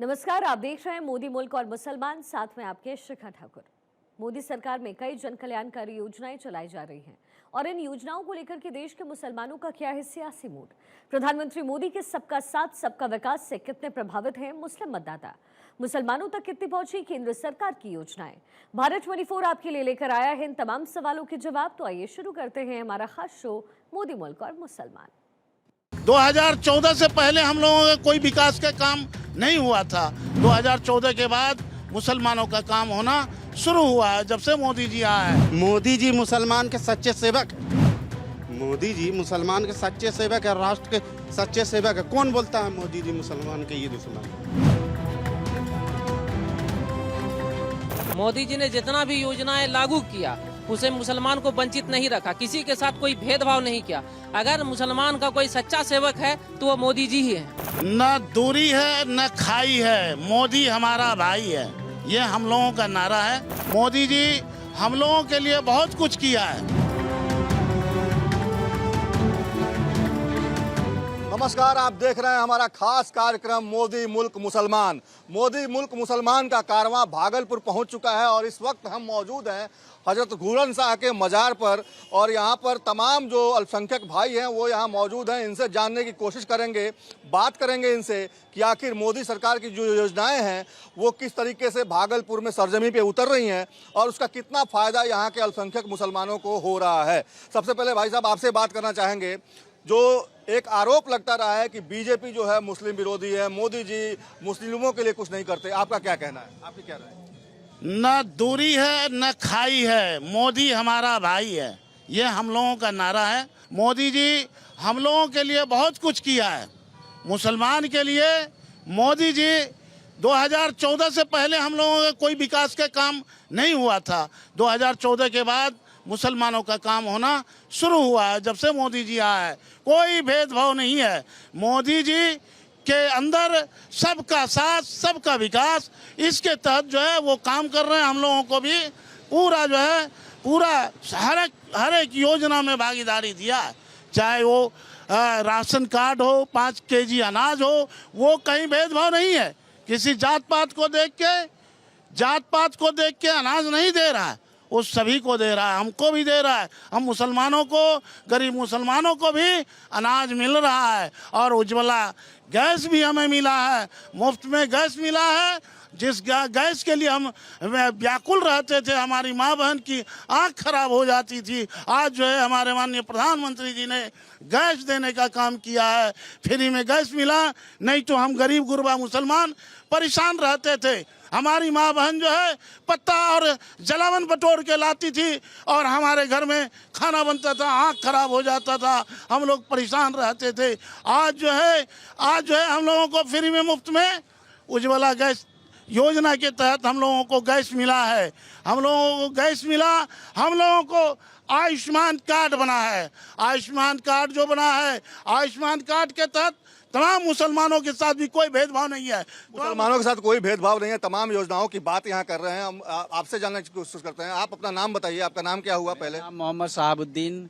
नमस्कार, आप देख रहे हैं मोदी मुल्क और मुसलमान, साथ में आपके शिखा ठाकुर। मोदी सरकार में कई जन कल्याणकारी योजनाएं चलाई जा रही हैं और इन योजनाओं को लेकर के देश के मुसलमानों का क्या है सियासी मूड। प्रधानमंत्री मोदी के सबका साथ सबका विकास से कितने प्रभावित हैं मुस्लिम मतदाता, मुसलमानों तक कितनी पहुंची केंद्र सरकार की योजनाएं। भारत 24 आपके लिए लेकर आया है इन तमाम सवालों के जवाब। तो आइए शुरू करते हैं हमारा खास शो मोदी मुल्क और मुसलमान। 2014 से पहले हम लोगों का कोई विकास का काम नहीं हुआ था। 2014 के बाद मुसलमानों का काम होना शुरू हुआ है जब से मोदी जी आए हैं। मोदी जी मुसलमान के सच्चे सेवक, मोदी जी मुसलमान के सच्चे सेवक है, राष्ट्र के सच्चे सेवक है। कौन बोलता है मोदी जी मुसलमान के ये दुश्मन? मोदी जी ने जितना भी योजनाएं लागू किया उसे मुसलमान को वंचित नहीं रखा, किसी के साथ कोई भेदभाव नहीं किया। अगर मुसलमान का कोई सच्चा सेवक है तो वो मोदी जी ही है। न दूरी है न खाई है, मोदी हमारा भाई है, ये हम लोगों का नारा है। मोदी जी हम लोगों के लिए बहुत कुछ किया है। नमस्कार, आप देख रहे हैं हमारा खास कार्यक्रम मोदी मुल्क मुसलमान। मोदी मुल्क मुसलमान का कारवां भागलपुर पहुंच चुका है और इस वक्त हम मौजूद हैं हजरत घूरन शाह के मज़ार पर और यहाँ पर तमाम जो अल्पसंख्यक भाई हैं वो यहाँ मौजूद हैं। इनसे जानने की कोशिश करेंगे, बात करेंगे इनसे कि आखिर मोदी सरकार की जो योजनाएं हैं वो किस तरीके से भागलपुर में सरजमी पे उतर रही हैं और उसका कितना फ़ायदा यहाँ के अल्पसंख्यक मुसलमानों को हो रहा है। सबसे पहले भाई साहब आपसे बात करना चाहेंगे, जो एक आरोप लगता रहा है कि बीजेपी जो है मुस्लिम विरोधी है, मोदी जी मुस्लिमों के लिए कुछ नहीं करते, आपका क्या कहना है? आपकी क्या राय है? न दूरी है न खाई है, मोदी हमारा भाई है, ये हम लोगों का नारा है। मोदी जी हम लोगों के लिए बहुत कुछ किया है। मुसलमान के लिए मोदी जी 2014 से पहले हम लोगों का कोई विकास का काम नहीं हुआ था। 2014 के बाद मुसलमानों का काम होना शुरू हुआ है जब से मोदी जी आए हैं। कोई भेदभाव नहीं है। मोदी जी के अंदर सबका साथ सबका विकास, इसके तहत जो है वो काम कर रहे हैं। हम लोगों को भी पूरा जो है हर एक योजना में भागीदारी दिया है, चाहे वो राशन कार्ड हो, 5 केजी अनाज हो, वो कहीं भेदभाव नहीं है। किसी जात पात को देख के अनाज नहीं दे रहा है, वो सभी को दे रहा है, हमको भी दे रहा है। हम मुसलमानों को, गरीब मुसलमानों को भी अनाज मिल रहा है और उज्ज्वला गैस भी हमें मिला है, मुफ्त में गैस मिला है। जिस गैस के लिए हम व्याकुल रहते थे, हमारी माँ बहन की आँख खराब हो जाती थी, आज जो है हमारे माननीय प्रधानमंत्री जी ने गैस देने का काम किया है। फ्री में गैस मिला, नहीं तो हम गरीब गुरबा मुसलमान परेशान रहते थे। हमारी माँ बहन जो है पत्ता और जलावन बटोर के लाती थी और हमारे घर में खाना बनता था, आँख खराब हो जाता था, हम लोग परेशान रहते थे। आज जो है हम लोगों को फ्री में मुफ्त में उज्ज्वला गैस योजना के तहत हम लोगों को गैस मिला है। हम लोगों को गैस मिला, हम लोगों को आयुष्मान कार्ड बना है। आयुष्मान कार्ड जो बना है, आयुष्मान कार्ड के तहत तमाम मुसलमानों के साथ भी कोई भेदभाव नहीं है। मुसलमानों के साथ कोई भेदभाव नहीं है, तमाम योजनाओं की बात यहाँ कर रहे हैं। हम आपसे जानने की कोशिश करते हैं। आप अपना नाम बताइए, आपका नाम क्या हुआ पहले? मोहम्मद साहबुद्दीन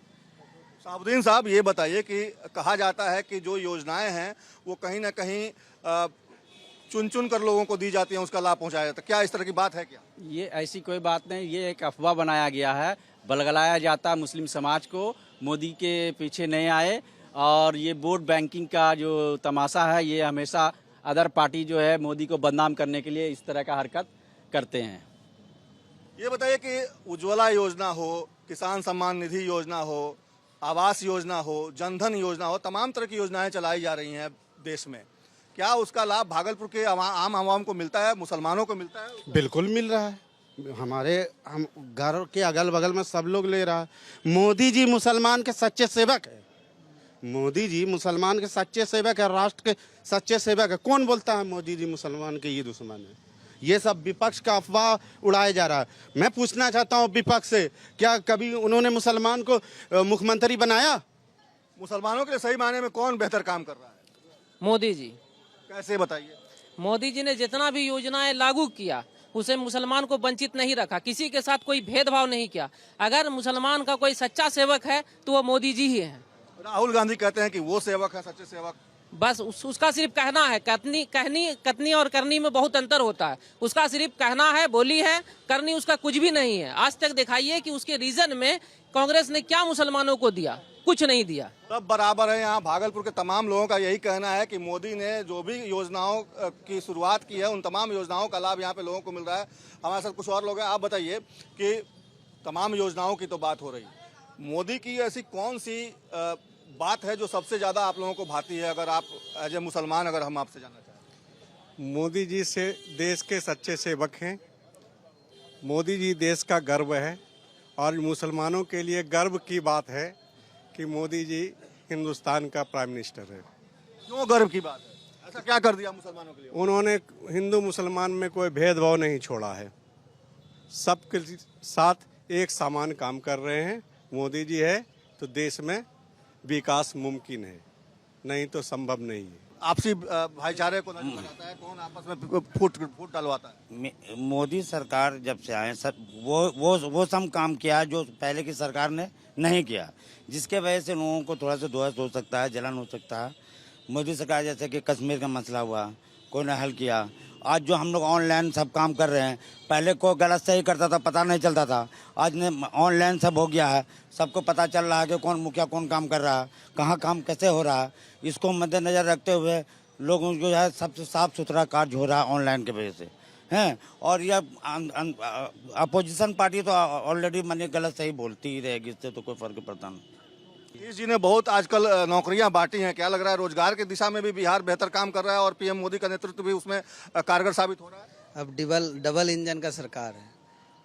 साहब, ये बताइए कि कहा जाता है कि जो योजनाएं हैं वो कहीं ना कहीं चुन कर लोगों को दी जाती हैं, उसका लाभ पहुंचाया जाता है, क्या इस तरह की बात है? क्या ये ऐसी कोई बात नहीं, ये एक अफवाह बनाया गया है, बलगलाया जाता है मुस्लिम समाज को। मोदी के पीछे नहीं आए और ये वोट बैंकिंग का जो तमाशा है, ये हमेशा अदर पार्टी जो है मोदी को बदनाम करने के लिए इस तरह का हरकत करते हैं। ये बताइए कि उज्ज्वला योजना हो, किसान सम्मान निधि योजना हो, आवास योजना हो, जनधन योजना हो, तमाम तरह की योजनाएं चलाई जा रही हैं देश में, क्या उसका लाभ भागलपुर के आम आवाम को मिलता है, मुसलमानों को मिलता है? बिल्कुल मिल रहा है। हम घर के अगल बगल में सब लोग ले रहा है। मोदी जी मुसलमान के सच्चे सेवक है, मोदी जी मुसलमान के सच्चे सेवक है, राष्ट्र के सच्चे सेवक है। कौन बोलता है मोदी जी मुसलमान के ये दुश्मन है? ये सब विपक्ष का अफवाह उड़ाया जा रहा है। मैं पूछना चाहता हूँ विपक्ष से, क्या कभी उन्होंने मुसलमान को मुख्यमंत्री बनाया? मुसलमानों के लिए सही मायने में कौन बेहतर काम कर रहा है? मोदी जी। कैसे बताइए? मोदी जी ने जितना भी योजनाएं लागू किया उसे मुसलमान को वंचित नहीं रखा, किसी के साथ कोई भेदभाव नहीं किया। अगर मुसलमान का कोई सच्चा सेवक है तो वो मोदी जी ही है। राहुल गांधी कहते हैं कि वो सेवक है, सच्चे सेवक। बस उसका सिर्फ कहना है। कथनी और करनी में बहुत अंतर होता है। उसका सिर्फ कहना है, बोली है, करनी उसका कुछ भी नहीं है। आज तक दिखाइए कि उसके रीजन में कांग्रेस ने क्या मुसलमानों को दिया, कुछ नहीं दिया। सब बराबर है। यहाँ भागलपुर के तमाम लोगों का यही कहना है कि मोदी ने जो भी योजनाओं की शुरुआत की है, उन तमाम योजनाओं का लाभ यहाँ पे लोगों को मिल रहा है। हमारे साथ कुछ और लोग हैं। आप बताइए कि तमाम योजनाओं की तो बात हो रही, मोदी की ऐसी कौन सी बात है जो सबसे ज़्यादा आप लोगों को भाती है? अगर आप एज ए मुसलमान, अगर हम आपसे जानना चाहें। मोदी जी से देश के सच्चे सेवक हैं। मोदी जी देश का गर्व है और मुसलमानों के लिए गर्व की बात है कि मोदी जी हिंदुस्तान का प्राइम मिनिस्टर है। क्यों गर्व की बात है? ऐसा क्या कर दिया मुसलमानों के लिए? उन्होंने हिंदू मुसलमान में कोई भेदभाव नहीं छोड़ा है। सबके साथ एक समान काम कर रहे हैं। मोदी जी है तो देश में विकास मुमकिन है, नहीं तो संभव नहीं है। आपसी भाईचारे को नजर लगाता है, कौन आपस में फूट डलवाता है? मोदी सरकार जब से आए सब वो सब काम किया जो पहले की सरकार ने नहीं किया, जिसके वजह से लोगों को थोड़ा सा दोष हो सकता है, जलन हो सकता है। मोदी सरकार जैसे कि कश्मीर का मसला हुआ, कोई ने हल किया। आज जो हम लोग ऑनलाइन सब काम कर रहे हैं, पहले कोई गलत सही करता था, पता नहीं चलता था। आज ने ऑनलाइन सब हो गया है, सबको पता चल रहा है कि कौन मुखिया कौन काम कर रहा है, कहाँ काम कैसे हो रहा है। इसको मद्देनजर रखते हुए लोगों को जो है सबसे साफ सुथरा कार्य हो रहा है ऑनलाइन की वजह से हैं। और यह अपोजिशन पार्टी तो ऑलरेडी माने गलत सही बोलती ही रहेगी, इससे तो कोई फर्क पड़ता नहीं। नीतीश जी ने बहुत आजकल नौकरियां बांटी हैं। क्या लग रहा है, रोजगार की दिशा में भी बिहार बेहतर काम कर रहा है और पीएम मोदी का नेतृत्व भी उसमें कारगर साबित हो रहा है? अब डबल इंजन का सरकार है,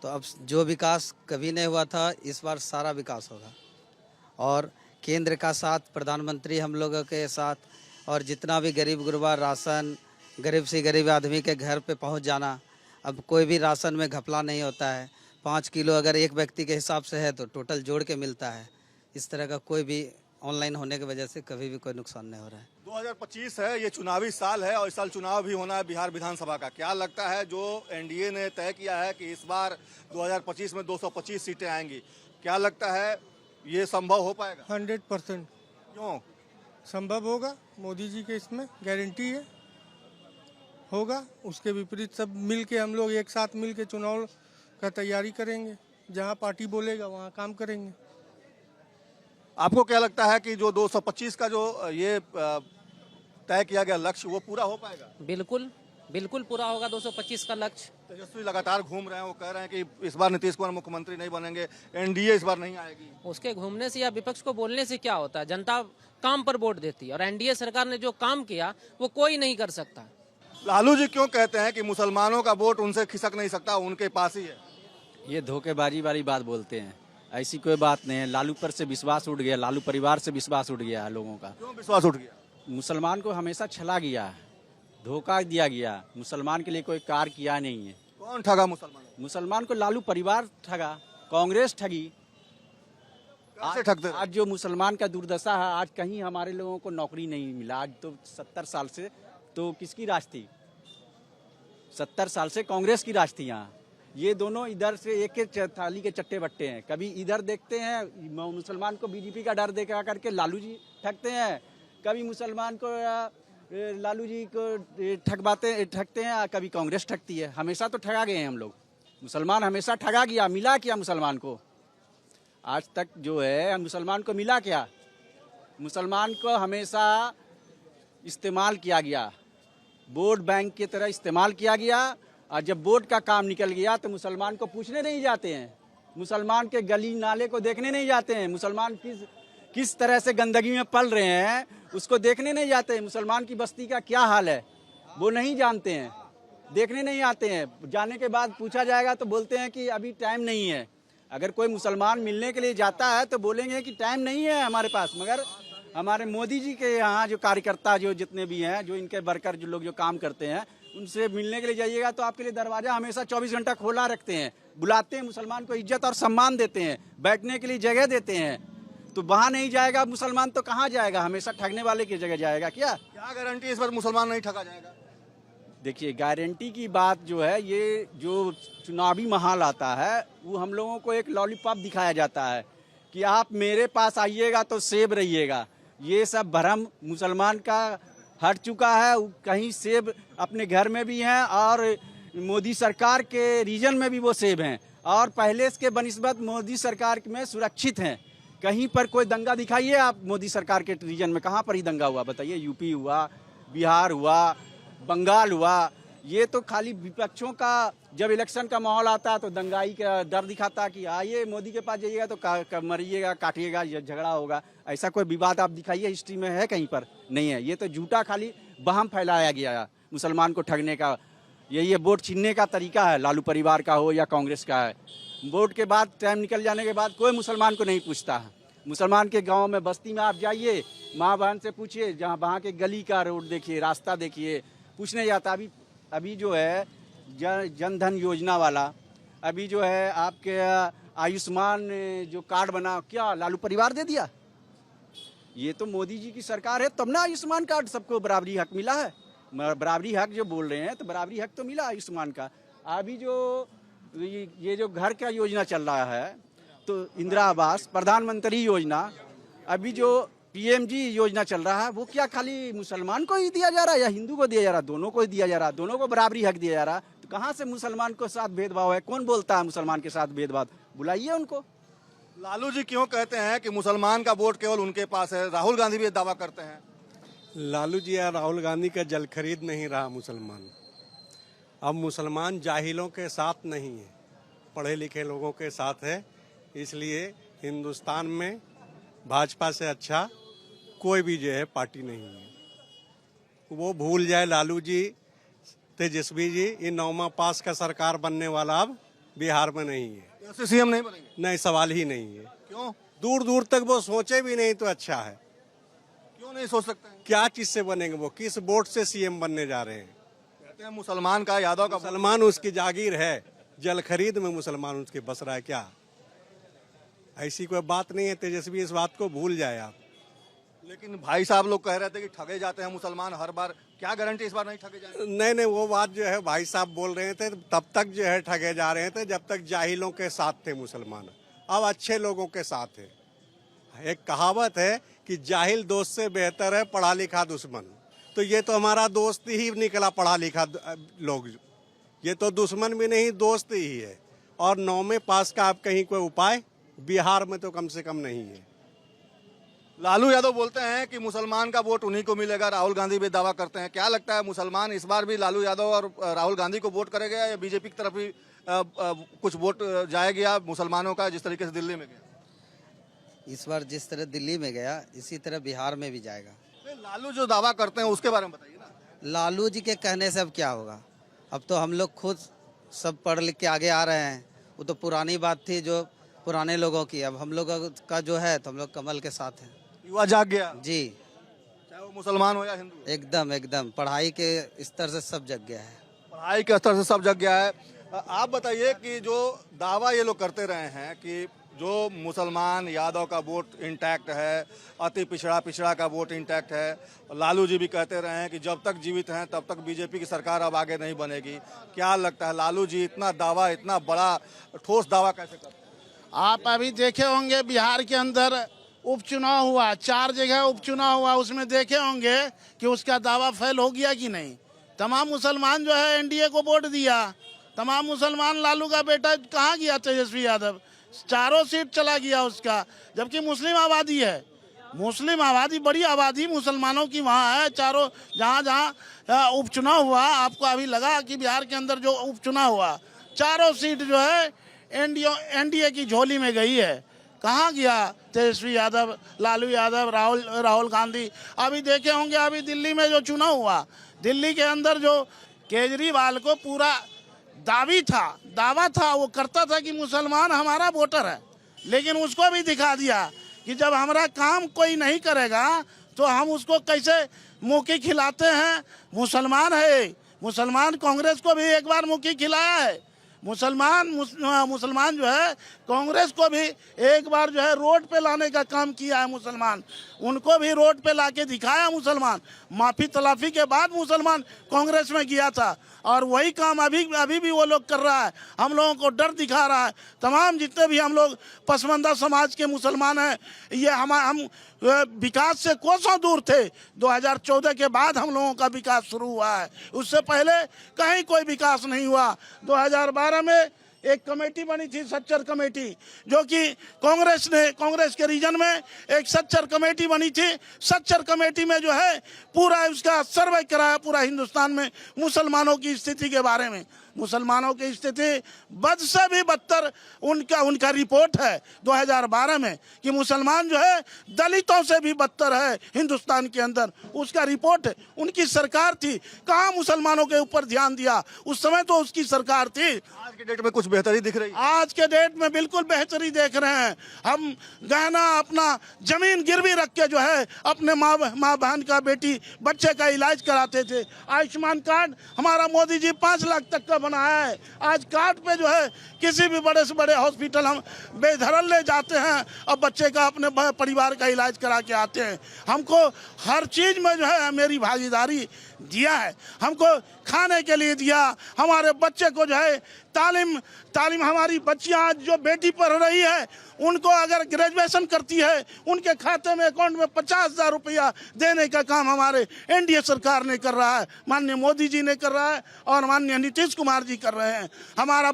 तो अब जो विकास कभी नहीं हुआ था, इस बार सारा विकास होगा। और केंद्र का साथ, प्रधानमंत्री हम लोगों के साथ, और जितना भी गरीब गुरबा राशन, गरीब से गरीब आदमी के घर पे पहुंच जाना। अब कोई भी राशन में घपला नहीं होता है। 5 किलो अगर एक व्यक्ति के हिसाब से है तो टोटल जोड़ के मिलता है। इस तरह का कोई भी ऑनलाइन होने की वजह से कभी भी कोई नुकसान नहीं हो रहा है। 2025 है, ये चुनावी साल है और इस साल चुनाव भी होना है बिहार विधानसभा का। क्या लगता है जो एनडीए ने तय किया है कि इस बार 2025 में 225 सीटें आएंगी, क्या लगता है ये संभव हो पाएगा? 100% क्यों संभव होगा? मोदी जी के इसमें गारंटी है, होगा। उसके विपरीत सब मिल के, हम लोग एक साथ मिल के चुनाव का तैयारी करेंगे। जहां पार्टी बोलेगा वहां काम करेंगे। आपको क्या लगता है कि जो 225 का जो ये तय किया गया लक्ष्य, वो पूरा हो पाएगा? बिल्कुल पूरा होगा 225 का लक्ष्य। तेजस्वी लगातार घूम रहे हैं, वो कह रहे हैं कि इस बार नीतीश कुमार मुख्यमंत्री नहीं बनेंगे, एनडीए इस बार नहीं आएगी। उसके घूमने से या विपक्ष को बोलने से क्या होता है? जनता काम पर वोट देती है और एनडीए सरकार ने जो काम किया वो कोई नहीं कर सकता। लालू जी क्यों कहते हैं कि मुसलमानों का वोट उनसे खिसक नहीं सकता, उनके पास ही है? ये धोखेबाजी वाली बात बोलते हैं, ऐसी कोई बात नहीं है। लालू पर से विश्वास उठ गया, लालू परिवार से विश्वास उठ गया है लोगों का। क्यों विश्वास उठ गया? मुसलमान को हमेशा छला गया है, धोखा दिया गया। मुसलमान के लिए कोई कार्य किया नहीं है। कौन ठगा मुसलमान? मुसलमान को लालू परिवार ठगा, कांग्रेस ठगी। कैसे ठगते? आज जो मुसलमान का दुर्दशा है, आज कहीं हमारे लोगों को नौकरी नहीं मिला। आज तो 70 साल से तो किसकी राज थी? 70 साल से कांग्रेस की राज थी यहाँ। ये दोनों इधर से एक थाली के चट्टे बट्टे हैं। कभी इधर देखते हैं मुसलमान को बीजेपी का डर देखा करके लालू जी ठगते हैं, कभी मुसलमान को लालू जी को ठगते हैं, कभी कांग्रेस ठगती है। हमेशा तो ठगा गए हैं हम लोग। मुसलमान हमेशा ठगा गया। मिला क्या मुसलमान को? आज तक जो है मुसलमान को मिला क्या? मुसलमान को हमेशा इस्तेमाल किया गया, वोट बैंक की तरह इस्तेमाल किया गया। और जब वोट का काम निकल गया तो मुसलमान को पूछने नहीं जाते हैं, मुसलमान के गली नाले को देखने नहीं जाते हैं, मुसलमान किस तरह से गंदगी में पल रहे हैं उसको देखने नहीं जाते हैं। मुसलमान की बस्ती का क्या हाल है वो नहीं जानते हैं, देखने नहीं आते हैं। जाने के बाद पूछा जाएगा तो बोलते हैं कि अभी टाइम नहीं है। अगर कोई मुसलमान मिलने के लिए जाता है तो बोलेंगे कि टाइम नहीं है हमारे पास। मगर हमारे मोदी जी के यहाँ जो कार्यकर्ता जो जितने भी हैं, जो इनके वर्कर जो लोग जो काम करते हैं, उनसे मिलने के लिए जाइएगा तो आपके लिए दरवाजा हमेशा 24 घंटा खोला रखते हैं। बुलाते हैं, मुसलमान को इज्जत और सम्मान देते हैं, बैठने के लिए जगह देते हैं। तो वहाँ नहीं जाएगा मुसलमान तो कहाँ जाएगा? हमेशा ठगने वाले की जगह जाएगा। क्या गारंटी इस बार मुसलमान नहीं ठगा जाएगा? देखिए, गारंटी की बात जो है, ये जो चुनावी माहौल आता है वो हम लोगों को एक लॉलीपॉप दिखाया जाता है कि आप मेरे पास आइएगा तो सेब रहिएगा। ये सब भ्रम मुसलमान का हट चुका है। कहीं सेब अपने घर में भी हैं और मोदी सरकार के रीजन में भी वो सेब हैं और पहले के बनिस्बत मोदी सरकार में सुरक्षित हैं। कहीं पर कोई दंगा दिखाइए आप मोदी सरकार के रीजन में, कहाँ पर ही दंगा हुआ बताइए? यूपी हुआ, बिहार हुआ, बंगाल हुआ। ये तो खाली विपक्षों का जब इलेक्शन का माहौल आता है तो दंगाई का डर दिखाता कि आइए मोदी के पास जाइएगा तो मरिएगा, काटिएगा, झगड़ा होगा। ऐसा कोई विवाद आप दिखाइए हिस्ट्री में है कहीं पर? नहीं है। ये तो झूठा खाली बहम फैलाया गया मुसलमान को ठगने का। ये वोट छीनने का तरीका है, लालू परिवार का हो या कांग्रेस का है। वोट के बाद टाइम निकल जाने के बाद कोई मुसलमान को नहीं पूछता है। मुसलमान के गांव में बस्ती में आप जाइए, माँ बहन से पूछिए, जहाँ वहाँ के गली का रोड देखिए, रास्ता देखिए, पूछने जाता। अभी जो है जन धन योजना वाला, अभी जो है आपके आयुष्मान जो कार्ड बना, क्या लालू परिवार दे दिया? ये तो मोदी जी की सरकार है तब ना आयुष्मान कार्ड सबको बराबरी हक मिला है। बराबरी हक जो बोल रहे हैं तो बराबरी हक तो मिला आयुष्मान का। अभी जो ये जो घर का योजना चल रहा है तो इंदिरा आवास, प्रधानमंत्री योजना, अभी जो पीएमजी योजना चल रहा है वो क्या खाली मुसलमान को ही दिया जा रहा है या हिंदू को दिया जा रहा है? दोनों को दिया जा रहा है, दोनों को बराबरी हक दिया जा रहा है। तो कहाँ से मुसलमान के साथ भेदभाव है? कौन बोलता है मुसलमान के साथ भेदभाव? बुलाइए उनको। लालू जी क्यों कहते हैं कि मुसलमान का वोट केवल उनके पास है? राहुल गांधी भी दावा करते हैं। लालू जी या राहुल गांधी का जल खरीद नहीं रहा मुसलमान। अब मुसलमान जाहिलों के साथ नहीं है, पढ़े लिखे लोगों के साथ है। इसलिए हिंदुस्तान में भाजपा से अच्छा कोई भी जो है पार्टी नहीं है। वो भूल जाए लालू जी, तेजस्वी जी, ये 9वां पास का सरकार बनने वाला अब बिहार में नहीं है। ऐसे सीएम नहीं बनेंगे? नहीं, सवाल ही नहीं है। क्यों? दूर दूर तक वो सोचे भी नहीं तो अच्छा है। क्यों नहीं सोच सकते? क्या चीज से बनेंगे? वो किस वोट से सीएम बनने जा रहे हैं? कहते हैं मुसलमान का, यादव का। मुसलमान उसकी जागीर है, जल खरीद में मुसलमान उसके बस रहा है क्या? ऐसी कोई बात नहीं है। तेजस्वी इस बात को भूल जाए आप। लेकिन भाई साहब लोग कह रहे थे कि ठगे जाते हैं मुसलमान हर बार। क्या गारंटी इस बार नहीं ठगे जाएंगे? नहीं, वो बात जो है भाई साहब बोल रहे थे तब तक जो है ठगे जा रहे थे जब तक जाहिलों के साथ थे मुसलमान। अब अच्छे लोगों के साथ है। एक कहावत है कि जाहिल दोस्त से बेहतर है पढ़ा लिखा दुश्मन। तो ये तो हमारा दोस्त ही निकला, पढ़ा लिखा लोग। ये तो दुश्मन भी नहीं, दोस्त ही है। और 9वें पास का आप कहीं कोई उपाय बिहार में तो कम से कम नहीं है। लालू यादव बोलते हैं कि मुसलमान का वोट उन्हीं को मिलेगा। राहुल गांधी भी दावा करते हैं। क्या लगता है मुसलमान इस बार भी लालू यादव और राहुल गांधी को वोट करेगा या बीजेपी की तरफ भी कुछ वोट जाएगा मुसलमानों का, जिस तरीके से दिल्ली में गया? इस बार जिस तरह दिल्ली में गया इसी तरह बिहार में भी जाएगा। लालू जो दावा करते हैं उसके बारे में बताइए ना। लालू जी के कहने से अब क्या होगा? अब तो हम लोग खुद सब पढ़ लिख के आगे आ रहे हैं। वो तो पुरानी बात थी जो पुराने लोगों की। अब हम लोग का जो है तो हम लोग कमल के साथ हैं। युवा जाग गया जी, चाहे वो मुसलमान हो या हिंदू। एकदम एकदम पढ़ाई के स्तर से सब जग गया है। पढ़ाई के स्तर से सब जग गया है। आप बताइए कि जो दावा ये लोग करते रहे हैं कि जो मुसलमान यादव का वोट इंटैक्ट है, अति पिछड़ा का वोट इंटैक्ट है। लालू जी भी कहते रहे हैं कि जब तक जीवित हैं तब तक बीजेपी की सरकार अब आगे नहीं बनेगी। क्या लगता है लालू जी इतना दावा, इतना बड़ा ठोस दावा कैसे करते हैं? आप अभी देखे होंगे बिहार के अंदर उपचुनाव हुआ, 4 जगह उपचुनाव हुआ, उसमें देखे होंगे कि उसका दावा फेल हो गया कि नहीं। तमाम मुसलमान जो है एनडीए को वोट दिया। तमाम मुसलमान लालू का बेटा कहाँ गया तेजस्वी यादव? 4 सीट चला गया उसका, जबकि मुस्लिम आबादी है। मुस्लिम आबादी, बड़ी आबादी मुसलमानों की वहाँ है। चारों जहाँ उपचुनाव हुआ, आपको अभी लगा कि बिहार के अंदर जो उपचुनाव हुआ 4 सीट जो है एनडीए की झोली में गई है। कहाँ गया तेजस्वी यादव, लालू यादव, राहुल गांधी? अभी देखे होंगे अभी दिल्ली में जो चुनाव हुआ, दिल्ली के अंदर जो केजरीवाल को पूरा दावा था, वो करता था कि मुसलमान हमारा वोटर है, लेकिन उसको भी दिखा दिया कि जब हमारा काम कोई नहीं करेगा तो हम उसको कैसे मुक्की खिलाते हैं। मुसलमान है, मुसलमान कांग्रेस को भी एक बार मुक्की खिलाया है। मुसलमान जो है कांग्रेस को भी एक बार जो है रोड पे लाने का काम किया है मुसलमान, उनको भी रोड पे लाके दिखाया मुसलमान। माफी तलाफी के बाद मुसलमान कांग्रेस में गया था और वही काम अभी भी वो लोग कर रहा है। हम लोगों को डर दिखा रहा है। तमाम जितने भी हम लोग पसमानदा समाज के मुसलमान हैं, ये हम विकास से कोसों दूर थे। 2014 के बाद हम लोगों का विकास शुरू हुआ है, उससे पहले कहीं कोई विकास नहीं हुआ। 2012 में एक कमेटी बनी थी, सच्चर कमेटी, जो कि कांग्रेस के रीजन में एक सच्चर कमेटी बनी थी। सच्चर कमेटी में जो है पूरा उसका सर्वे कराया पूरा हिंदुस्तान में मुसलमानों की स्थिति के बारे में। मुसलमानों की स्थिति बद से भी बदतर उनका रिपोर्ट है 2012 में कि मुसलमान जो है दलितों से भी बदतर है हिंदुस्तान के अंदर, उसका रिपोर्ट है। उनकी सरकार थी, कहाँ मुसलमानों के ऊपर ध्यान दिया? उस समय तो उसकी सरकार थी। आज के डेट में कुछ बेहतरी दिख रही है? आज के डेट में बिल्कुल बेहतरी देख रहे हैं। हम गहना अपना जमीन गिरवी रख के जो है अपने माँ बहन का बेटी बच्चे का इलाज कराते थे। आयुष्मान कार्ड हमारा मोदी जी 5 लाख तक का बनाया है। आज कार्ड पे जो है किसी भी बड़े से बड़े हॉस्पिटल हम बेधड़क ले जाते हैं और बच्चे का अपने परिवार का इलाज करा के आते हैं। हमको हर चीज में जो है मेरी भागीदारी दिया है, हमको खाने के लिए दिया, हमारे बच्चे को जो है तालीम हमारी बच्चियां आज जो बेटी पढ़ रही है उनको अगर ग्रेजुएशन करती है उनके खाते में अकाउंट में 50,000 रुपया देने का काम हमारे एनडीए सरकार ने कर रहा है, माननीय मोदी जी ने कर रहा है और माननीय नीतीश कुमार जी कर रहे हैं। हमारा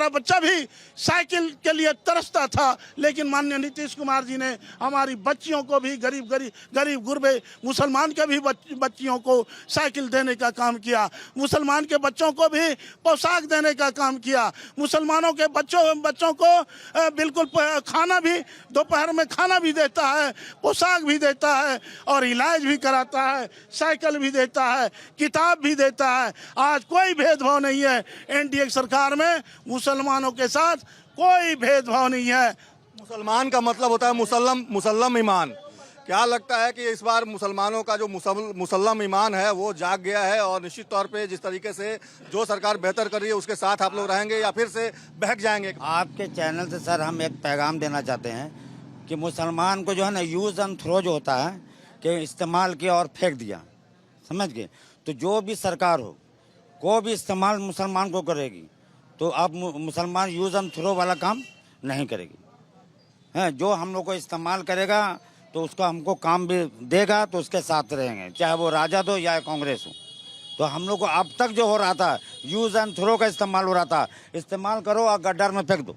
बच्चा भी साइकिल के लिए तरसता था, लेकिन माननीय नीतीश कुमार जी ने हमारी बच्चियों को भी गरीब गुरबे मुसलमान के भी बच्चियों को साइकिल देने का काम किया, मुसलमान के बच्चों को भी पोशाक देने का काम किया, मुसलमानों के बच्चों को बिल्कुल खाना भी दोपहर में खाना भी देता है, पोशाक भी देता है और इलाज भी कराता है, साइकिल भी देता है, किताब भी देता है। आज कोई भेदभाव नहीं है। एनडीए सरकार में मुसलमानों के साथ कोई भेदभाव नहीं है। मुसलमान का मतलब होता है मुसल्लम ईमान। क्या लगता है कि इस बार मुसलमानों का जो मुसल्लम ईमान है वो जाग गया है और निश्चित तौर पे जिस तरीके से जो सरकार बेहतर कर रही है उसके साथ आप लोग रहेंगे या फिर से बहक जाएंगे? आपके चैनल से सर हम एक पैगाम देना चाहते हैं कि मुसलमान को जो है ना यूज़ एंड थ्रो जो होता है कि इस्तेमाल किया और फेंक दिया, समझ गए? तो जो भी सरकार हो को भी इस्तेमाल मुसलमान को करेगी तो अब मुसलमान यूज़ एंड थ्रो वाला काम नहीं करेगी, हैं? जो हम लोग को इस्तेमाल करेगा तो उसका हमको काम भी देगा तो उसके साथ रहेंगे, चाहे वो राजद हो या कांग्रेस हो। तो हम लोग को अब तक जो हो रहा था यूज़ एंड थ्रो का इस्तेमाल हो रहा था, इस्तेमाल करो और गड्ढर में फेंक दो।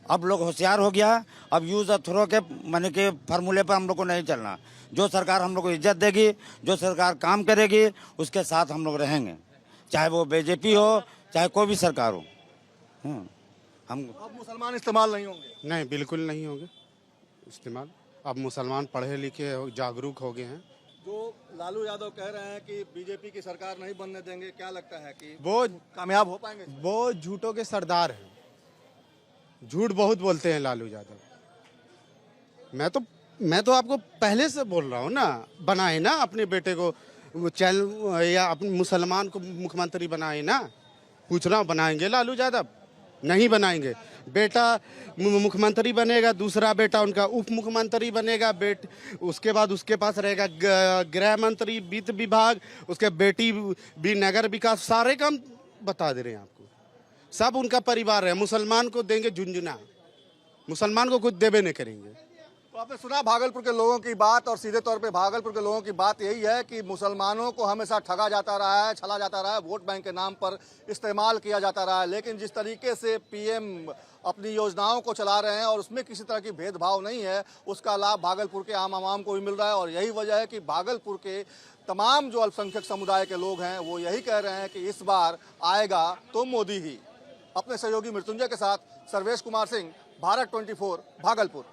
अब लोग होशियार हो गया, अब यूज़ एंड थ्रो के माने के फार्मूले पर हम लोग को नहीं चलना। जो सरकार हम लोग को इज्जत देगी, जो सरकार काम करेगी उसके साथ हम लोग रहेंगे, चाहे वो बीजेपी हो चाहे कोई भी सरकार हो। हम अब मुसलमान इस्तेमाल नहीं होंगे? नहीं, बिल्कुल नहीं होंगे इस्तेमाल। अब मुसलमान पढ़े लिखे जागरूक हो गए हैं। जो लालू यादव कह रहे हैं कि बीजेपी की सरकार नहीं बनने देंगे, क्या लगता है कि वो कामयाब हो पाएंगे? वो झूठों के सरदार हैं, झूठ बहुत बोलते हैं लालू यादव। मैं तो आपको पहले से बोल रहा हूँ ना, बनाए ना अपने बेटे को चैनल या अपने मुसलमान को मुख्यमंत्री बनाए ना। पूछ रहा हूँ बनाएंगे लालू यादव? नहीं बनाएंगे। बेटा मुख्यमंत्री बनेगा, दूसरा बेटा उनका उप मुख्यमंत्री बनेगा, उसके बाद उसके पास रहेगा गृह मंत्री, वित्त विभाग, उसके बेटी भी नगर विकास, सारे काम बता दे रहे हैं आपको। सब उनका परिवार है। मुसलमान को देंगे झुंझुना, मुसलमान को कुछ देवे नहीं करेंगे। तो आपने सुना भागलपुर के लोगों की बात, और सीधे तौर पे भागलपुर के लोगों की बात यही है कि मुसलमानों को हमेशा ठगा जाता रहा है, छला जाता रहा है, वोट बैंक के नाम पर इस्तेमाल किया जाता रहा है। लेकिन जिस तरीके से पीएम अपनी योजनाओं को चला रहे हैं और उसमें किसी तरह की भेदभाव नहीं है, उसका लाभ भागलपुर के आम आवाम को भी मिल रहा है। और यही वजह है कि भागलपुर के तमाम जो अल्पसंख्यक समुदाय के लोग हैं वो यही कह रहे हैं कि इस बार आएगा तो मोदी ही। अपने सहयोगी मृत्युंजय के साथ सर्वेश कुमार सिंह, भारत 24, भागलपुर।